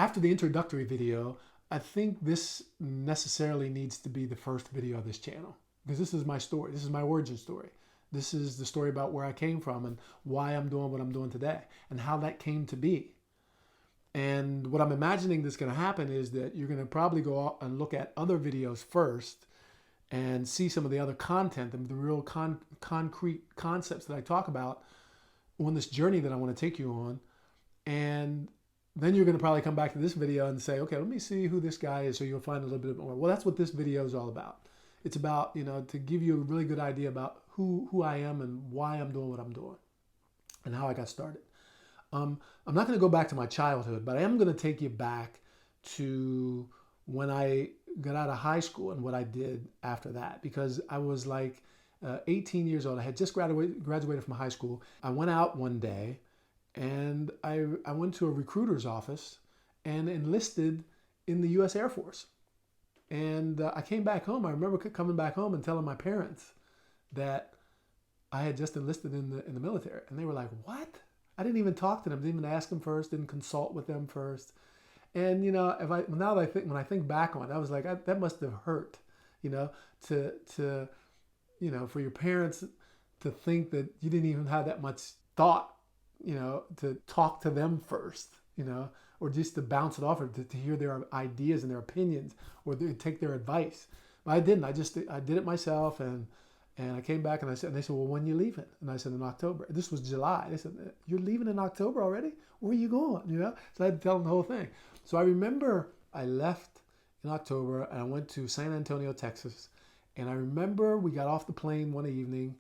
after the introductory video, I think this necessarily needs to be the first video of this channel because this is my story. This is my origin story. This is the story about where I came from and why I'm doing what I'm doing today and how that came to be. And what I'm imagining that's going to happen is that you're going to probably go out and look at other videos first and see some of the other content and the real concrete concepts that I talk about on this journey that I want to take you on. And then you're going to probably come back to this video and say, okay, let me see who this guy is, so you'll find a little bit more. Well, that's what this video is all about. It's about, to give you a really good idea about who I am and why I'm doing what I'm doing and how I got started. I'm not going to go back to my childhood, but I am going to take you back to when I got out of high school and what I did after that, because I was like 18 years old. I had just graduated from high school. I went out one day and I went to a recruiter's office and enlisted in the U.S. Air Force. And I came back home. I remember coming back home and telling my parents that I had just enlisted in the military. And they were like, what? I didn't even talk to them. Didn't even ask them first. Didn't consult with them first. And when I think back on it, I was like, that must have hurt, to for your parents to think that you didn't even have that much thought, to talk to them first, or just to bounce it off or to hear their ideas and their opinions or take their advice. But I didn't. I did it myself, and I came back and they said, well, when are you leaving? And I said, in October. This was July. They said, you're leaving in October already? Where are you going? So I had to tell them the whole thing. So I remember I left in October and I went to San Antonio, Texas. And I remember we got off the plane one evening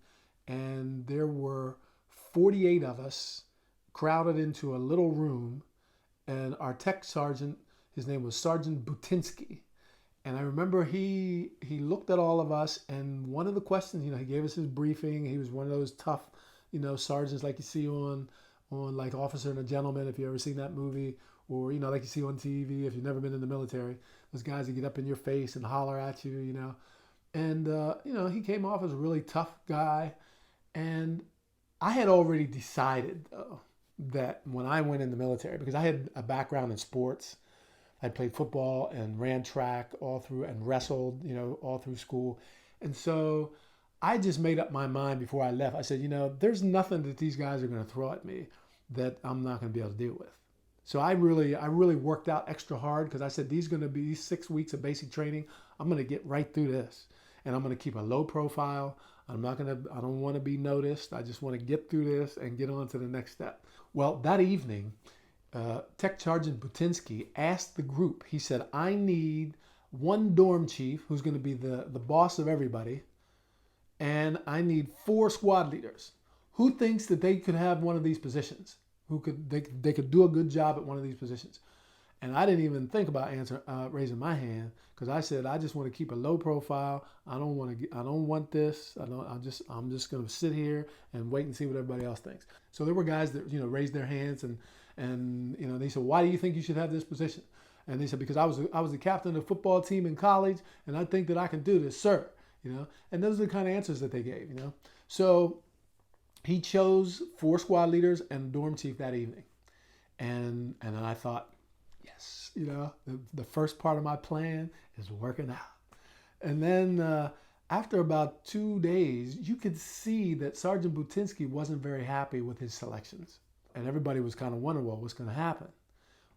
and there were 48 of us crowded into a little room. And our tech sergeant, his name was Sergeant Butinsky. And I remember he looked at all of us, and one of the questions, he gave us his briefing. He was one of those tough, sergeants like you see on like Officer and a Gentleman, if you ever seen that movie, or like you see on TV if you've never been in the military. Those guys that get up in your face and holler at you, And he came off as a really tough guy, and I had already decided though that when I went in the military, because I had a background in sports. I played football and ran track all through and wrestled, all through school. And so I just made up my mind before I left. I said, there's nothing that these guys are going to throw at me that I'm not going to be able to deal with. So I really worked out extra hard because I said, these are going to be 6 weeks of basic training. I'm going to get right through this and I'm going to keep a low profile. I don't want to be noticed. I just want to get through this and get on to the next step. Well, that evening, Tech Sergeant Butinsky asked the group, he said, I need one dorm chief who's going to be the boss of everybody, and I need 4 squad leaders. Who thinks that they could have one of these positions? They could do a good job at one of these positions? And I didn't even think about raising my hand because I said I just want to keep a low profile. I don't want this. I'm just going to sit here and wait and see what everybody else thinks. So there were guys that raised their hands and they said, why do you think you should have this position? And they said, because I was the captain of the football team in college and I think that I can do this, sir. And those are the kind of answers that they gave. So he chose 4 squad leaders and dorm chief that evening, and then I thought, yes, the first part of my plan is working out. And then after about 2 days, you could see that Sergeant Butinsky wasn't very happy with his selections. And everybody was kind of wondering, well, what's going to happen?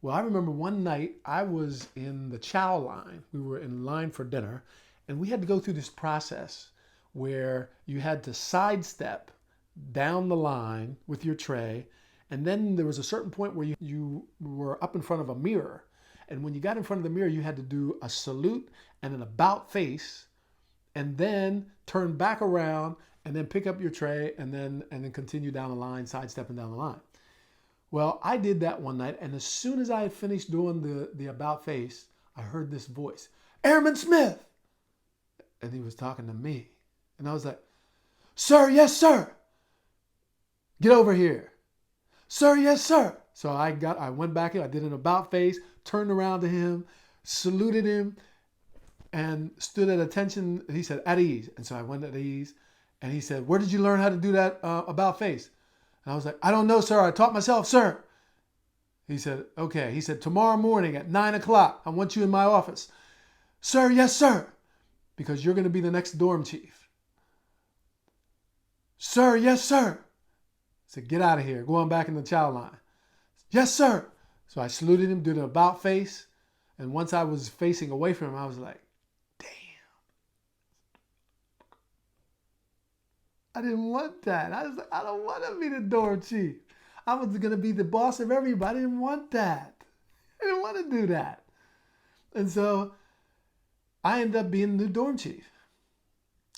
Well, I remember one night I was in the chow line. We were in line for dinner, and we had to go through this process where you had to sidestep down the line with your tray. And then there was a certain point where you were up in front of a mirror. And when you got in front of the mirror, you had to do a salute and an about face, and then turn back around and then pick up your tray and then continue down the line, sidestepping down the line. Well, I did that one night, and as soon as I had finished doing the about face, I heard this voice, Airman Smith! And he was talking to me. And I was like, sir, yes, sir! Get over here. Sir, yes, sir! So I went back in, I did an about face, turned around to him, saluted him, and stood at attention. He said, at ease. And so I went at ease, and he said, where did you learn how to do that about face? And I was like, I don't know, sir. I taught myself, sir. He said, okay. He said, tomorrow morning at 9 o'clock, I want you in my office. Sir, yes, sir. Because you're going to be the next dorm chief. Sir, yes, sir. I said, get out of here. Go on back in the chow line. Yes, sir. So I saluted him, did an about face. And once I was facing away from him, I was like, damn. I didn't want that. I was like, I don't want to be the dorm chief. I was going to be the boss of everybody. I didn't want that. I didn't want to do that. And so I ended up being the dorm chief.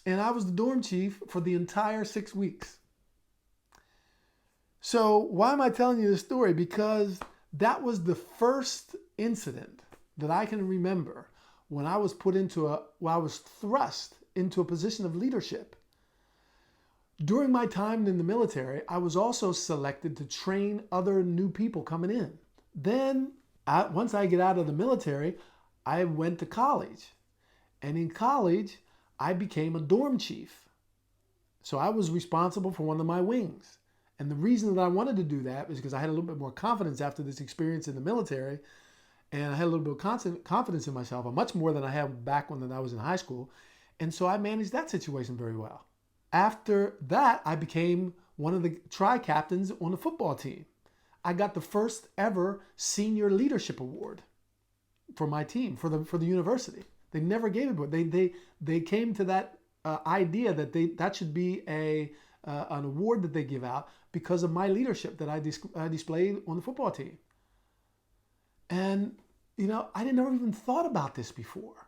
And I was the dorm chief for the entire 6 weeks. So why am I telling you this story? Because that was the first incident that I can remember when I was I was thrust into a position of leadership. During my time in the military, I was also selected to train other new people coming in. Then, once I get out of the military, I went to college. And in college, I became a dorm chief. So I was responsible for one of my wings. And the reason that I wanted to do that was because I had a little bit more confidence after this experience in the military. And I had a little bit of confidence in myself, much more than I had back when I was in high school. And so I managed that situation very well. After that, I became one of the tri-captains on the football team. I got the first ever senior leadership award for my team, for the university. They never gave it, but they came to that idea that that should be an award that they give out because of my leadership that I displayed on the football team. And I never even thought about this before.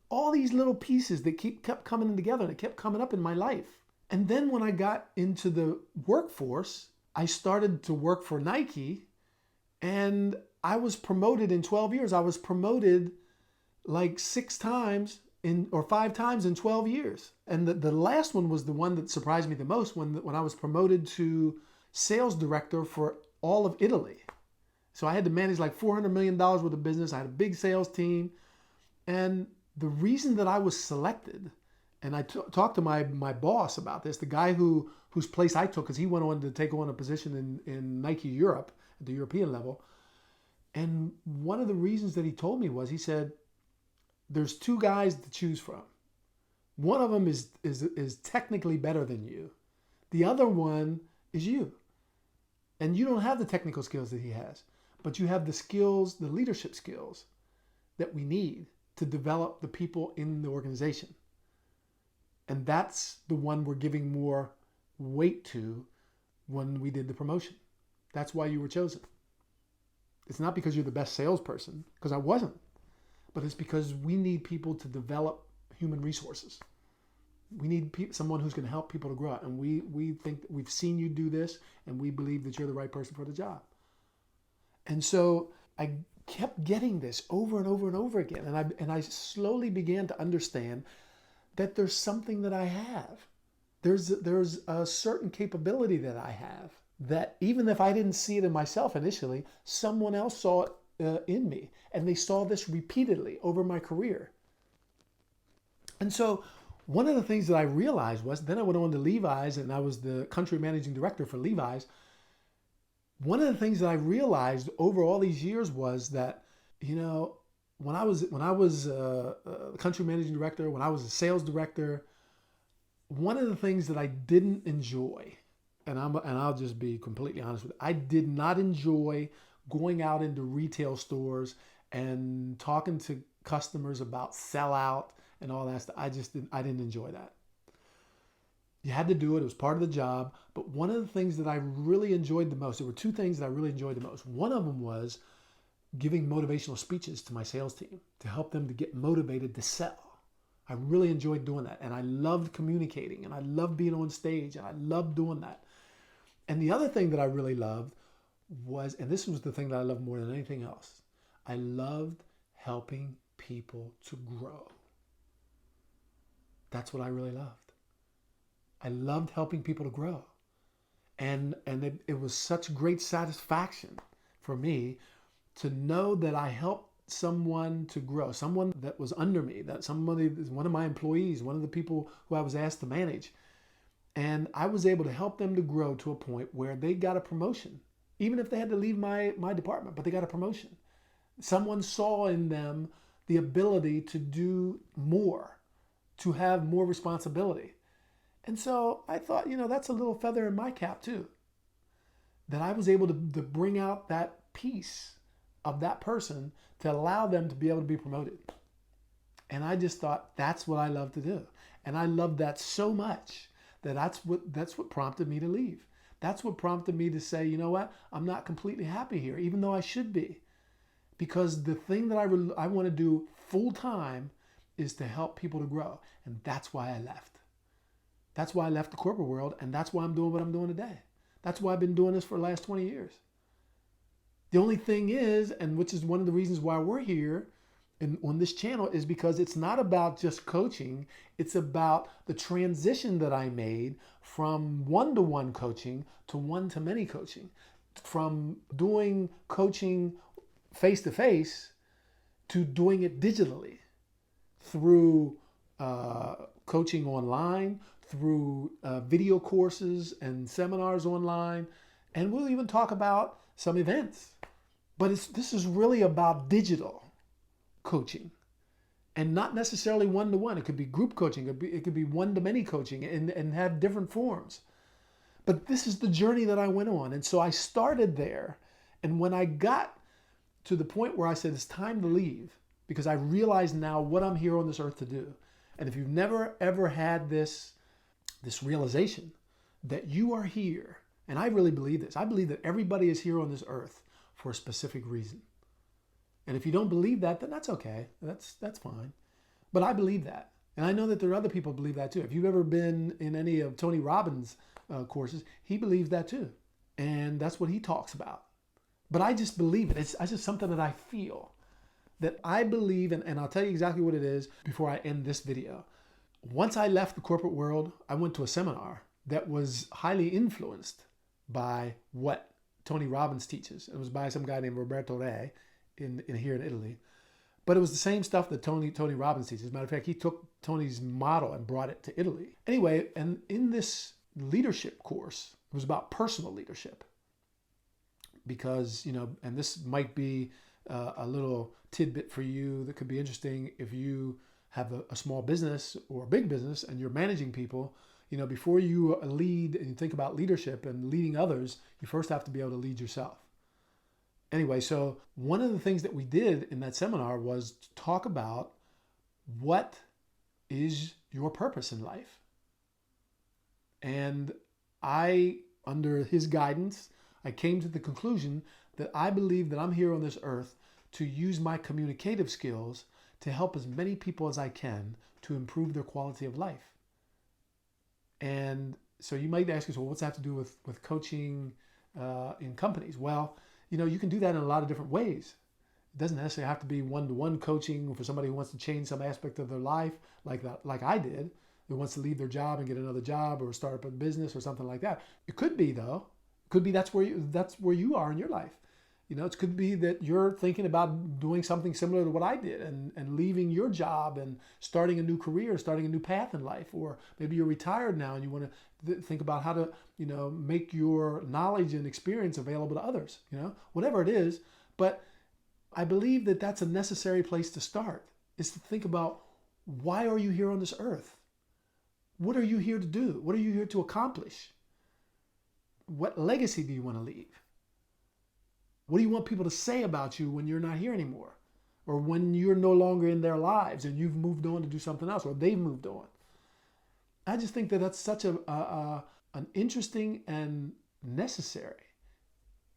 All these little pieces that kept coming together and it kept coming up in my life. And then when I got into the workforce, I started to work for Nike and I was promoted in 12 years. I was promoted like 5 times in 12 years. And the last one was the one that surprised me the most when I was promoted to sales director for all of Italy. So I had to manage like $400 million worth of business. I had a big sales team. And the reason that I was selected, and I talked to my boss about this, the guy whose place I took, because he went on to take on a position in Nike Europe at the European level. And one of the reasons that he told me was, he said, there's 2 guys to choose from. One of them is technically better than you. The other one is you. And you don't have the technical skills that he has, but you have the skills, the leadership skills that we need to develop the people in the organization. And that's the one we're giving more weight to when we did the promotion. That's why you were chosen. It's not because you're the best salesperson, because I wasn't, but it's because we need people to develop human resources. We need someone who's going to help people to grow. And we think that we've seen you do this, and we believe that you're the right person for the job. And so I kept getting this over and over and over again. And I slowly began to understand that there's something that I have. There's a certain capability that I have that even if I didn't see it in myself initially, someone else saw it in me. And they saw this repeatedly over my career. And so one of the things that I realized was, then I went on to Levi's and I was the country managing director for Levi's. One of the things that I realized over all these years was that, when I was a country managing director, when I was a sales director, one of the things that I didn't enjoy, and I'll just be completely honest with you, I did not enjoy going out into retail stores and talking to customers about sellout and all that stuff. I didn't enjoy that. You had to do it. It was part of the job. But one of the things that I really enjoyed the most, there were 2 things that I really enjoyed the most. One of them was giving motivational speeches to my sales team to help them to get motivated to sell. I really enjoyed doing that. And I loved communicating and I loved being on stage and I loved doing that. And the other thing that I really loved was, and this was the thing that I loved more than anything else, I loved helping people to grow. That's what I really loved. I loved helping people to grow. And it was such great satisfaction for me to know that I helped someone to grow, someone that was under me, that somebody, one of my employees, one of the people who I was asked to manage. And I was able to help them to grow to a point where they got a promotion even if they had to leave my department, but they got a promotion. Someone saw in them the ability to do more, to have more responsibility. And so I thought, that's a little feather in my cap too, that I was able to bring out that piece of that person to allow them to be able to be promoted. And I just thought, that's what I love to do. And I loved that so much that that's what prompted me to leave. That's what prompted me to say, you know what? I'm not completely happy here, even though I should be. Because the thing that I want to do full time is to help people to grow. And that's why I left. That's why I left the corporate world, and that's why I'm doing what I'm doing today. That's why I've been doing this for the last 20 years. The only thing is, and which is one of the reasons why we're here on this channel, is because it's not about just coaching. It's about the transition that I made from one-to-one coaching to one-to-many coaching. From doing coaching face-to-face to doing it digitally through coaching online, through video courses and seminars online, and we'll even talk about some events. But this is really about digital coaching, and not necessarily one-to-one. It could be group coaching, it could be one-to-many coaching, and have different forms. But this is the journey that I went on, and so I started there. And when I got to the point where I said it's time to leave, because I realize now what I'm here on this earth to do. And if you've never ever had this realization that you are here, and I really believe this, I believe that everybody is here on this earth for a specific reason. And if you don't believe that, then that's okay. That's fine. But I believe that. And I know that there are other people who believe that too. If you've ever been in any of Tony Robbins' courses, he believes that too. And that's what he talks about. But I just believe it. It's just something that I feel. That I believe, and I'll tell you exactly what it is before I end this video. Once I left the corporate world, I went to a seminar that was highly influenced by what Tony Robbins teaches. It was by some guy named Roberto Re here in Italy. But it was the same stuff that Tony Robbins teaches. As a matter of fact, he took Tony's model and brought it to Italy. Anyway, and in this leadership course, it was about personal leadership. Because, and this might be a little tidbit for you that could be interesting if you have a small business or a big business and you're managing people. Before you lead and you think about leadership and leading others, you first have to be able to lead yourself. Anyway, so one of the things that we did in that seminar was to talk about what is your purpose in life. And I, under his guidance, I came to the conclusion that I believe that I'm here on this earth to use my communicative skills to help as many people as I can to improve their quality of life. And so you might ask us, well, what's that have to do with coaching in companies? Well, you can do that in a lot of different ways. It doesn't necessarily have to be one-to-one coaching for somebody who wants to change some aspect of their life like I did, who wants to leave their job and get another job or start up a business or something like that. It could be, though. It could be that's where you are in your life. It could be that you're thinking about doing something similar to what I did and leaving your job and starting a new career, starting a new path in life. Or maybe you're retired now and you want to think about how to, make your knowledge and experience available to others, whatever it is. But I believe that that's a necessary place to start, is to think about, why are you here on this earth? What are you here to do? What are you here to accomplish? What legacy do you want to leave? What do you want people to say about you when you're not here anymore? Or when you're no longer in their lives and you've moved on to do something else, or they've moved on? I just think that that's such an interesting and necessary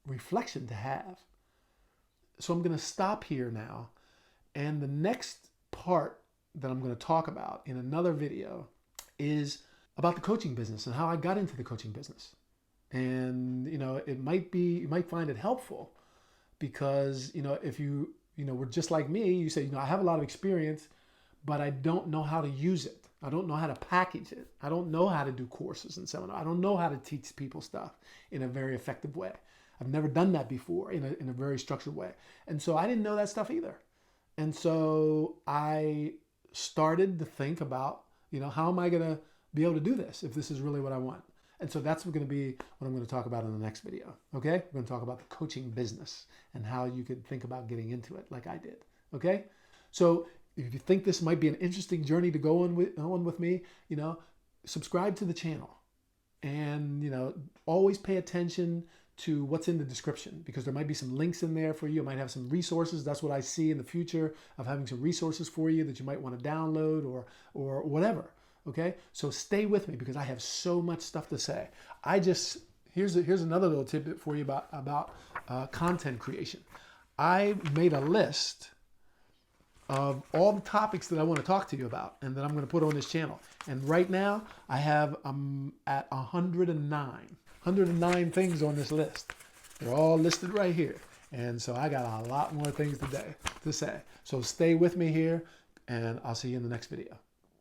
reflection to have. So I'm going to stop here now. And the next part that I'm going to talk about in another video is about the coaching business and how I got into the coaching business. And, you might find it helpful because, if you, were just like me, you say, I have a lot of experience, but I don't know how to use it. I don't know how to package it. I don't know how to do courses and seminars. I don't know how to teach people stuff in a very effective way. I've never done that before in a very structured way. And so I didn't know that stuff either. And so I started to think about, how am I going to be able to do this if this is really what I want? And so that's going to be what I'm going to talk about in the next video. Okay? We're going to talk about the coaching business and how you could think about getting into it like I did. Okay? So if you think this might be an interesting journey to go on with me, subscribe to the channel. And, always pay attention to what's in the description, because there might be some links in there for you. It might have some resources. That's what I see in the future, of having some resources for you that you might want to download or whatever. Okay, so stay with me, because I have so much stuff to say. Here's another little tidbit for you about content creation. I made a list of all the topics that I want to talk to you about and that I'm going to put on this channel. And right now I have at 109 things on this list. They're all listed right here. And so I got a lot more things today to say. So stay with me here, and I'll see you in the next video.